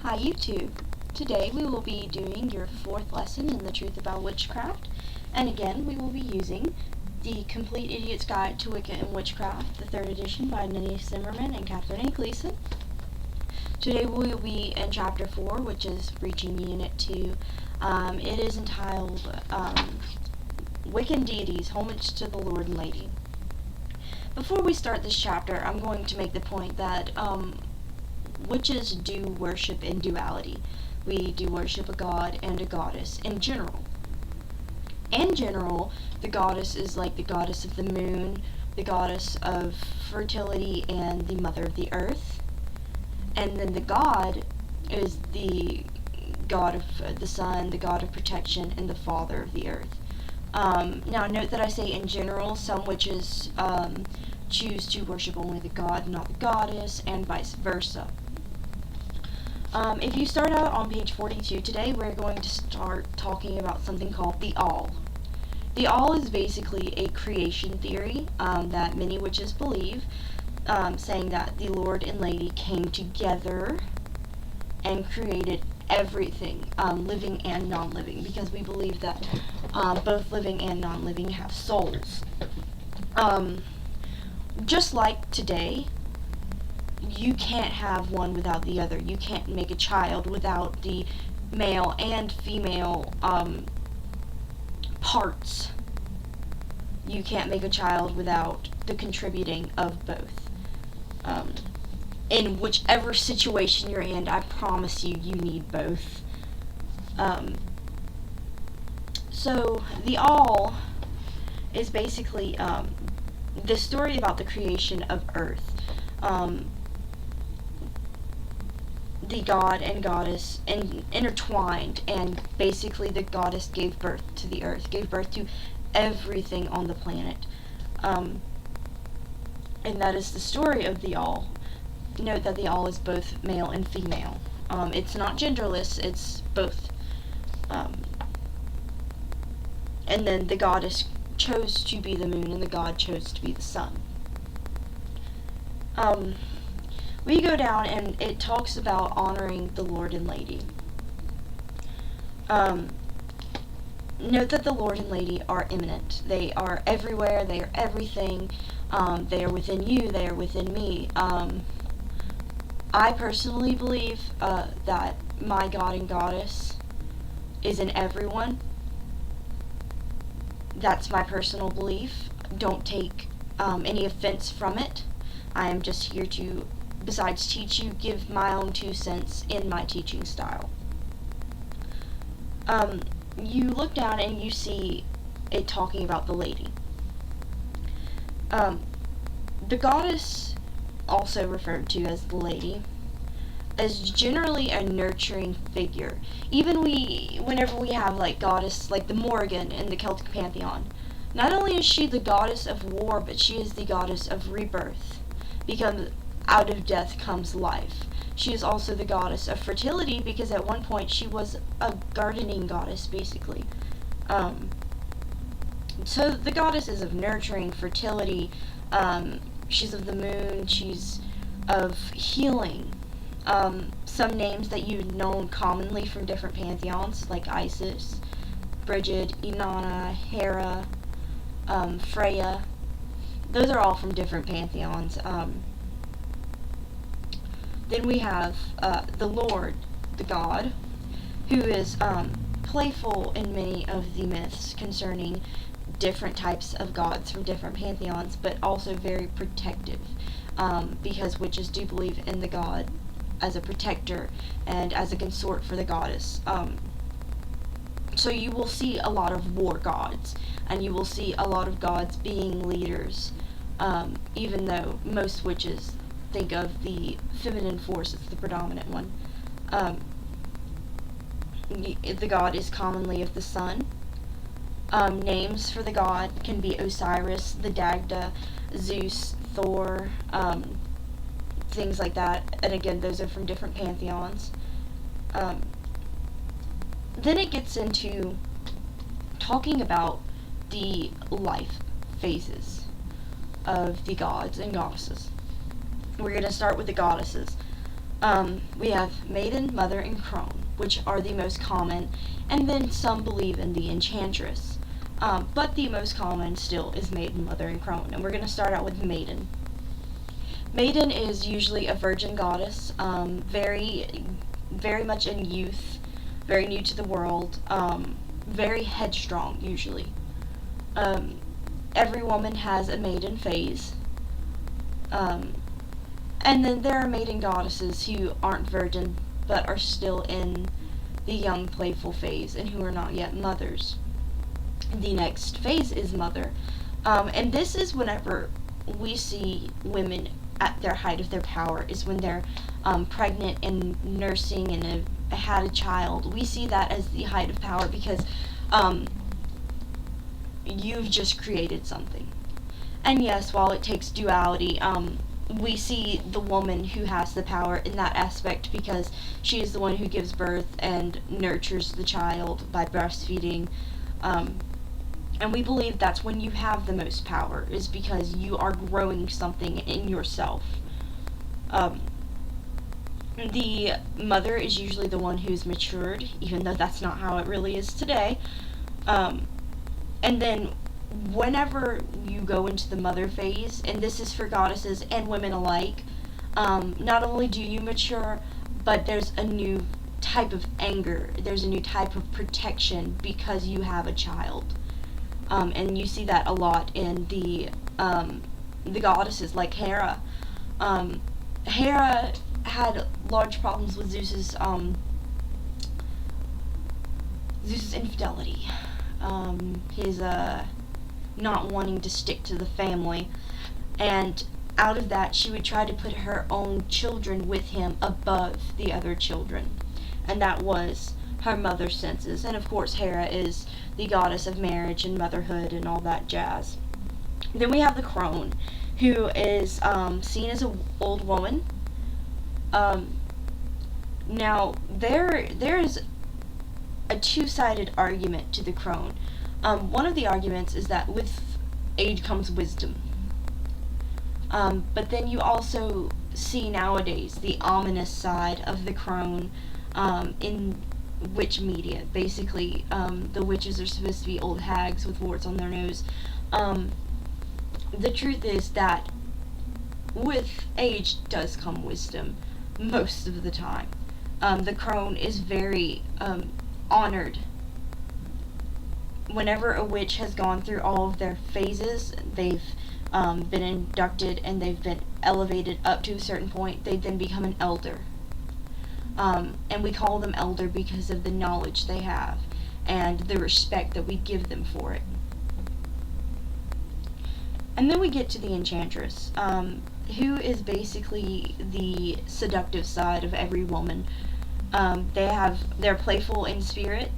Hi YouTube! Today we will be doing your fourth lesson in the truth about witchcraft, and again we will be using the Complete Idiot's Guide to Wicca and Witchcraft, the 3rd edition by Denise Zimmermann and Katherine A Gleason. Today we will be in chapter 4, which is reaching unit 2. It is entitled Wiccan Deities, Homage to the Lord and Lady. Before we start this chapter, I'm going to make the point that witches do worship in duality. We do worship a god and a goddess in general. In general, the goddess is like the goddess of the moon, the goddess of fertility, and the mother of the earth. And then the god is the god of the sun, the god of protection, and the father of the earth. Now note that I say in general. Some witches choose to worship only the god, not the goddess, and vice versa. If you start out on page 42, today we're going to start talking about something called the All. The All is basically a creation theory that many witches believe, saying that the Lord and Lady came together and created everything, living and non-living, because we believe that both living and non-living have souls. Just like today, you can't have one without the other. You can't make a child without the male and female parts. You can't make a child without the contributing of both. In whichever situation you're in, I promise you, you need both. So the All is basically the story about the creation of Earth. The god and goddess intertwined, and basically the goddess gave birth to the earth, gave birth to everything on the planet. And that is the story of the All. Note that the All is both male and female. It's not genderless, it's both. And then the goddess chose to be the moon, and the god chose to be the sun. We go down, and it talks about honoring the Lord and Lady. Note that the Lord and Lady are immanent. They are everywhere, they are everything. They are within you, they are within me. I personally believe that my God and Goddess is in everyone. That's my personal belief. Don't take any offense from it. I am just here to, besides teach you, give my own 2 cents in my teaching style. You look down and you see it talking about the lady. The goddess, also referred to as the lady, is generally a nurturing figure. Even whenever we have like goddess, like the Morrigan in the Celtic pantheon, not only is she the goddess of war, but she is the goddess of rebirth, because out of death comes life. She is also the goddess of fertility, because at one point she was a gardening goddess, basically. So the goddess is of nurturing, fertility. She's of the moon. She's of healing. Some names that you've known commonly from different pantheons, like Isis, Brigid, Inanna, Hera, Freya. Those are all from different pantheons. Then we have the Lord, the god, who is playful in many of the myths concerning different types of gods from different pantheons, but also very protective, because witches do believe in the god as a protector and as a consort for the goddess. So you will see a lot of war gods, and you will see a lot of gods being leaders, even though most witches think of the feminine force as the predominant one. The god is commonly of the sun. Names for the god can be Osiris, the Dagda, Zeus, Thor, things like that. And again, those are from different pantheons. Then it gets into talking about the life phases of the gods and goddesses. We're going to start with the goddesses. We have maiden, mother, and crone, which are the most common, and then some believe in the enchantress. But the most common still is maiden, mother, and crone, and we're going to start out with maiden. Maiden is usually a virgin goddess, very much in youth, very new to the world, very headstrong usually. Um, every woman has a maiden phase, um, and then there are maiden goddesses who aren't virgin but are still in the young playful phase and who are not yet mothers. The next phase is mother, and this is whenever we see women at their height of their power, is when they're pregnant and nursing and have had a child. We see that as the height of power because um, you've just created something. And yes, while it takes duality, we see the woman who has the power in that aspect because she is the one who gives birth and nurtures the child by breastfeeding. Um, and we believe that's when you have the most power, is because you are growing something in yourself. Um, the mother is usually the one who's matured, even though that's not how it really is today. Um, and then whenever you go into the mother phase, and this is for goddesses and women alike, not only do you mature, but there's a new type of anger, there's a new type of protection because you have a child. And you see that a lot in the goddesses like Hera. Hera had large problems with Zeus's infidelity, his not wanting to stick to the family, and out of that she would try to put her own children with him above the other children, and that was her mother senses. And of course Hera is the goddess of marriage and motherhood and all that jazz. Then we have the crone, who is seen as an old woman. Now there is a two-sided argument to the crone. One of the arguments is that with age comes wisdom. But then you also see nowadays the ominous side of the crone in witch media. Basically, the witches are supposed to be old hags with warts on their nose. The truth is that with age does come wisdom most of the time. The crone is very honored. Whenever a witch has gone through all of their phases, they've been inducted and they've been elevated up to a certain point, they then become an elder. And we call them elder because of the knowledge they have and the respect that we give them for it. And then we get to the enchantress, who is basically the seductive side of every woman. They're playful in spirit,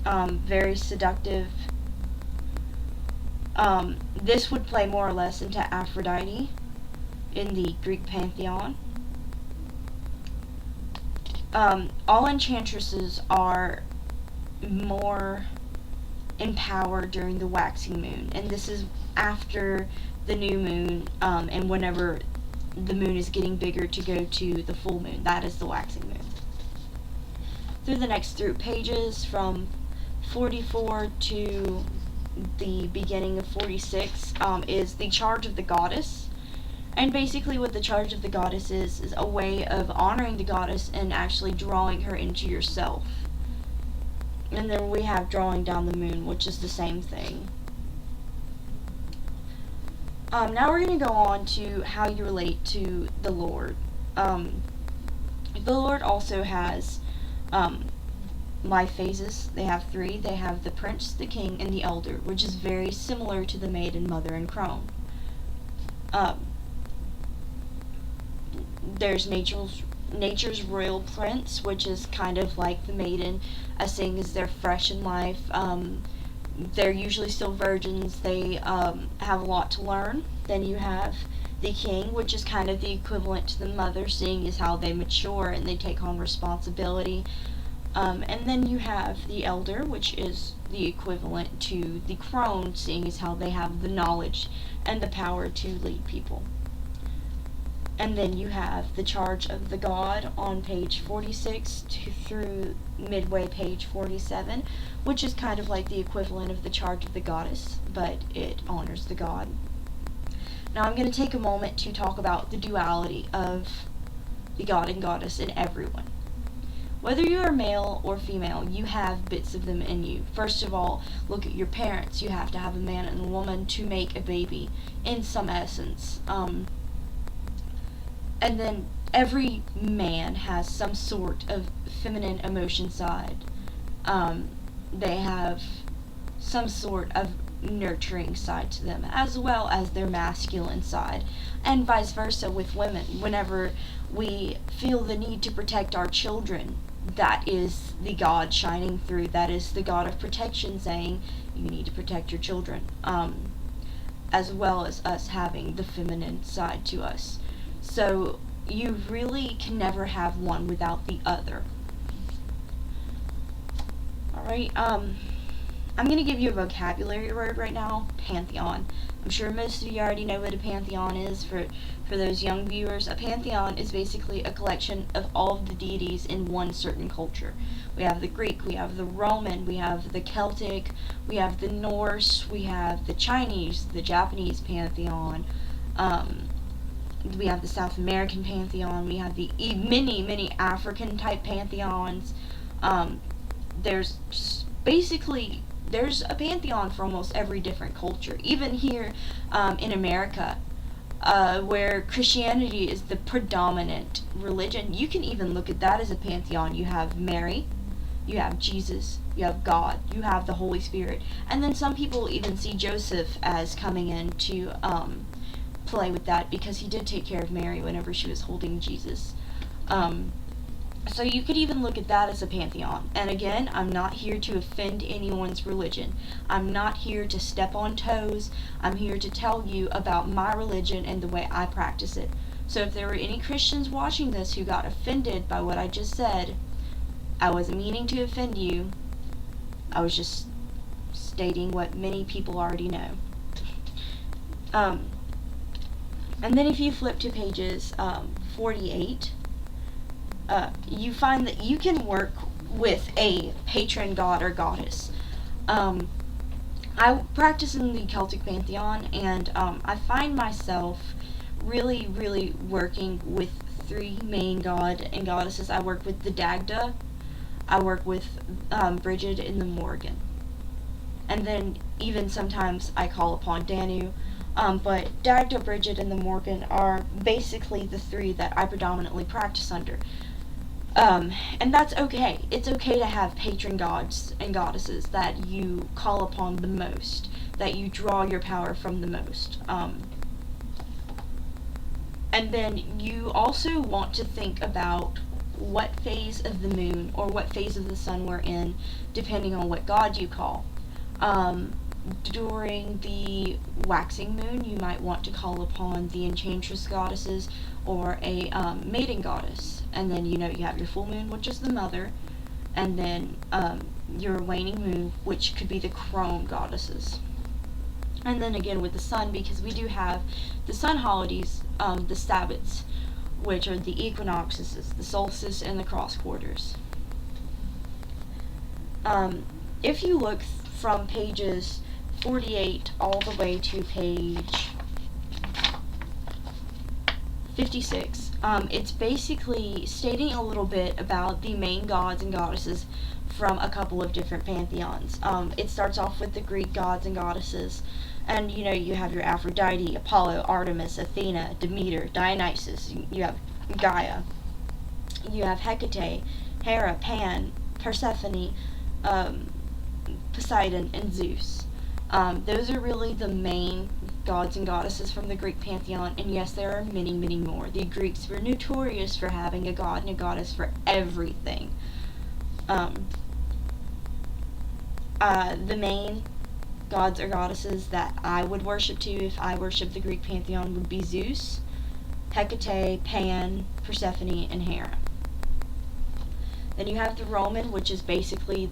very seductive. This would play more or less into Aphrodite in the Greek pantheon. All enchantresses are more empowered during the waxing moon, and this is after the new moon, and whenever the moon is getting bigger to go to the full moon. That is the waxing moon. Through the next 3 pages, from 44 to the beginning of 46, is the charge of the goddess. And basically what the charge of the goddess is a way of honoring the goddess and actually drawing her into yourself. And then we have drawing down the moon, which is the same thing. Now we're going to go on to how you relate to the Lord. The Lord also has life phases. They have 3. They have the prince, the king, and the elder, which is very similar to the maiden, mother, and crone. There's nature's royal prince, which is kind of like the maiden, seeing as they're fresh in life. They're usually still virgins. They have a lot to learn. Then you have the king, which is kind of the equivalent to the mother, seeing as how they mature and they take on responsibility. And then you have the elder, which is the equivalent to the crone, seeing as how they have the knowledge and the power to lead people. And then you have the charge of the god on page 46 through midway page 47, which is kind of like the equivalent of the charge of the goddess, but it honors the god. Now I'm going to take a moment to talk about the duality of the god and goddess in everyone. Whether you are male or female, you have bits of them in you. First of all, look at your parents. You have to have a man and a woman to make a baby, in some essence. And then every man has some sort of feminine emotion side. They have some sort of nurturing side to them, as well as their masculine side, and vice versa with women. Whenever we feel the need to protect our children, that is the God shining through. That is the God of protection saying, you need to protect your children, as well as us having the feminine side to us. So you really can never have one without the other. Alright, I'm going to give you a vocabulary word right now, pantheon. I'm sure most of you already know what a pantheon is. For those young viewers, a pantheon is basically a collection of all of the deities in one certain culture. We have the Greek, we have the Roman, we have the Celtic, we have the Norse, we have the Chinese, the Japanese pantheon, we have the South American pantheon, we have the many African type pantheons. There's a pantheon for almost every different culture. Even here in America, where Christianity is the predominant religion, you can even look at that as a pantheon. You have Mary, you have Jesus, you have God, you have the Holy Spirit. And then some people even see Joseph as coming in to play with that, because he did take care of Mary whenever she was holding Jesus. So you could even look at that as a pantheon. And again, I'm not here to offend anyone's religion. I'm not here to step on toes. I'm here to tell you about my religion and the way I practice it. So if there were any Christians watching this who got offended by what I just said, I wasn't meaning to offend you. I was just stating what many people already know. And then if you flip to pages 48, you find that you can work with a patron god or goddess. I practice in the Celtic pantheon, and I find myself really working with three main god and goddesses. I work with the Dagda, I work with Brigid and the Morgan, and then even sometimes I call upon Danu. But Dagda, Brigid, and the Morgan are basically the three that I predominantly practice under. And that's okay. It's okay to have patron gods and goddesses that you call upon the most, that you draw your power from the most. And then you also want to think about what phase of the moon or what phase of the sun we're in, depending on what god you call. During the waxing moon, you might want to call upon the enchantress goddesses or a maiden goddess. And then you have your full moon, which is the mother, and then your waning moon, which could be the crone goddesses. And then again with the sun, because we do have the sun holidays, the Sabbats, which are the equinoxes, the solstice, and the cross quarters. If you look from pages 48 all the way to page 56, it's basically stating a little bit about the main gods and goddesses from a couple of different pantheons. It starts off with the Greek gods and goddesses, and you have your Aphrodite, Apollo, Artemis, Athena, Demeter, Dionysus, you have Gaia, you have Hecate, Hera, Pan, Persephone, Poseidon, and Zeus. Those are really the main gods and goddesses from the Greek pantheon, and yes, there are many more. The Greeks were notorious for having a god and a goddess for everything. The main gods or goddesses that I would worship to if I worshiped the Greek pantheon would be Zeus, Hecate, Pan, Persephone, and Hera. Then you have the Roman, which is basically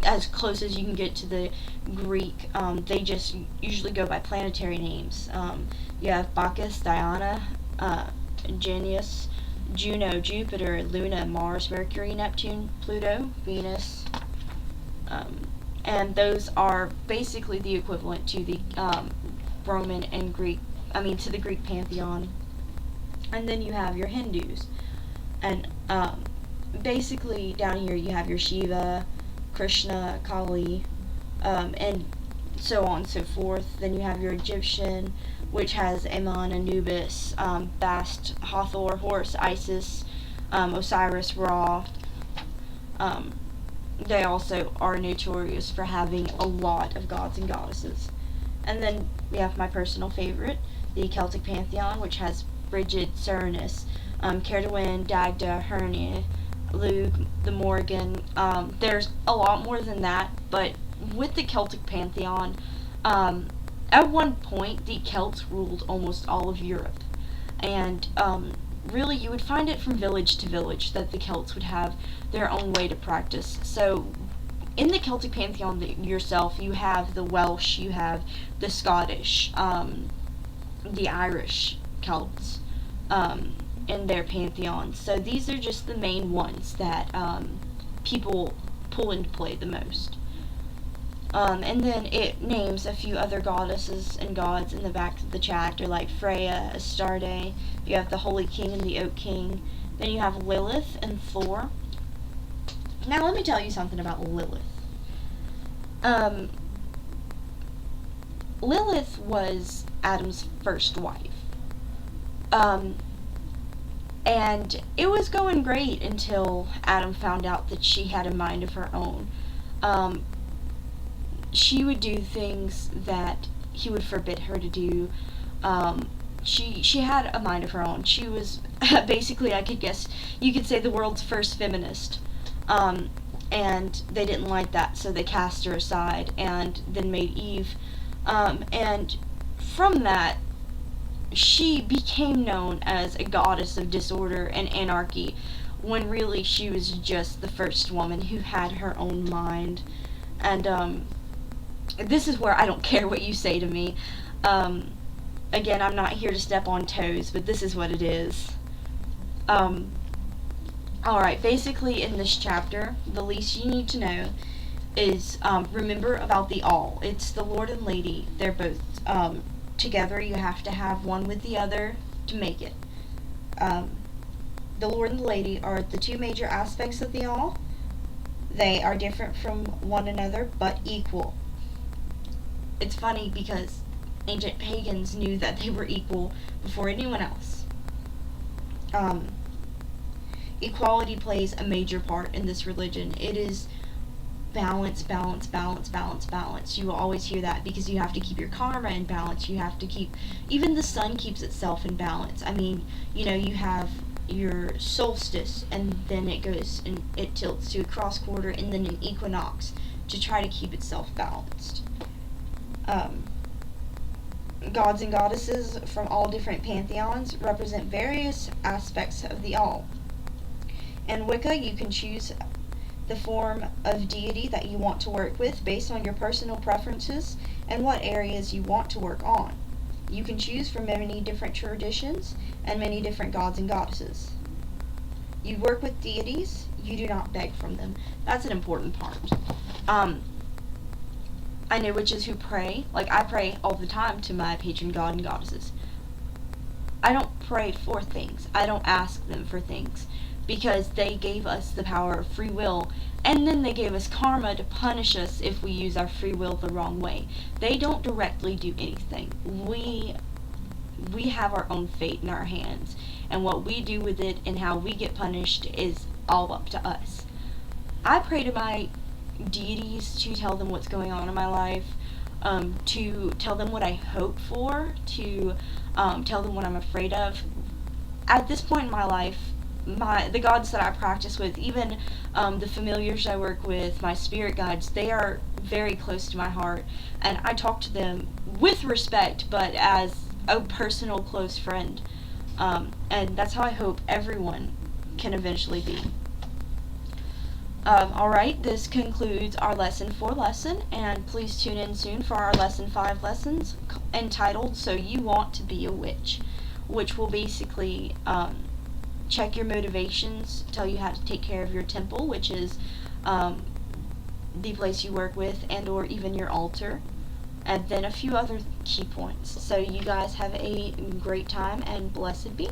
as close as you can get to the Greek. They just usually go by planetary names. You have Bacchus, Diana, Janus, Juno, Jupiter, Luna, Mars, Mercury, Neptune, Pluto, Venus, and those are basically the equivalent to the Roman and Greek, to the Greek pantheon. And then you have your Hindus, and basically down here you have your Shiva, Krishna, Kali, and so on and so forth. Then you have your Egyptian, which has Amun, Anubis, Bast, Hathor, Horus, Isis, Osiris, Ra. They also are notorious for having a lot of gods and goddesses. And then we have my personal favorite, the Celtic pantheon, which has Brigid, Cernus, Cerdiwin, Dagda, Hernia, Lugh, the Morgan. There's a lot more than that, but with the Celtic pantheon, at one point the Celts ruled almost all of Europe, and really you would find it from village to village that the Celts would have their own way to practice. So in the Celtic pantheon yourself, you have the Welsh, you have the Scottish, the Irish Celts in their pantheon. So these are just the main ones that people pull into play the most. And then it names a few other goddesses and gods in the back of the chapter, like Freya, Astarte. You have the Holy King and the Oak King. Then you have Lilith and Thor. Now let me tell you something about Lilith. Lilith was Adam's first wife. And it was going great until Adam found out that she had a mind of her own. She would do things that he would forbid her to do. She had a mind of her own. She was basically, I could guess, you could say the world's first feminist. And they didn't like that, so they cast her aside and then made Eve. And from that, she became known as a goddess of disorder and anarchy, when really she was just the first woman who had her own mind. And this is where I don't care what you say to me. Again, I'm not here to step on toes, but this is what it is. Alright, basically in this chapter, the least you need to know is remember about the all. It's the Lord and Lady. They're both together. You have to have one with the other to make it. The Lord and the Lady are the two major aspects of the all. They are different from one another, but equal. It's funny because ancient pagans knew that they were equal before anyone else. Equality plays a major part in this religion. It is balance, balance, balance, balance, balance. You will always hear that because you have to keep your karma in balance. You have to keep, even the sun keeps itself in balance. You have your solstice, and then it goes and it tilts to a cross quarter, and then an equinox to try to keep itself balanced. Gods and goddesses from all different pantheons represent various aspects of the all. In Wicca, you can choose the form of deity that you want to work with based on your personal preferences and what areas you want to work on. You can choose from many different traditions and many different gods and goddesses. You work with deities, you do not beg from them. That's an important part. I know witches who pray. Like, I pray all the time to my patron god and goddesses. I don't pray for things. I don't ask them for things, because they gave us the power of free will, and then they gave us karma to punish us if we use our free will the wrong way. They don't directly do anything. We have our own fate in our hands, and what we do with it and how we get punished is all up to us. I pray to my deities to tell them what's going on in my life, to tell them what I hope for, to tell them what I'm afraid of. At this point in my life, the gods that I practice with, even the familiars I work with, my spirit guides, they are very close to my heart, and I talk to them with respect, but as a personal close friend, and that's how I hope everyone can eventually be. Alright, this concludes our Lesson 4 lesson, and please tune in soon for our Lesson 5 lessons entitled So You Want to Be a Witch. which will basically check your motivations, tell you how to take care of your temple, which is the place you work with, and or even your altar, and then a few other key points. So you guys have a great time, and blessed be.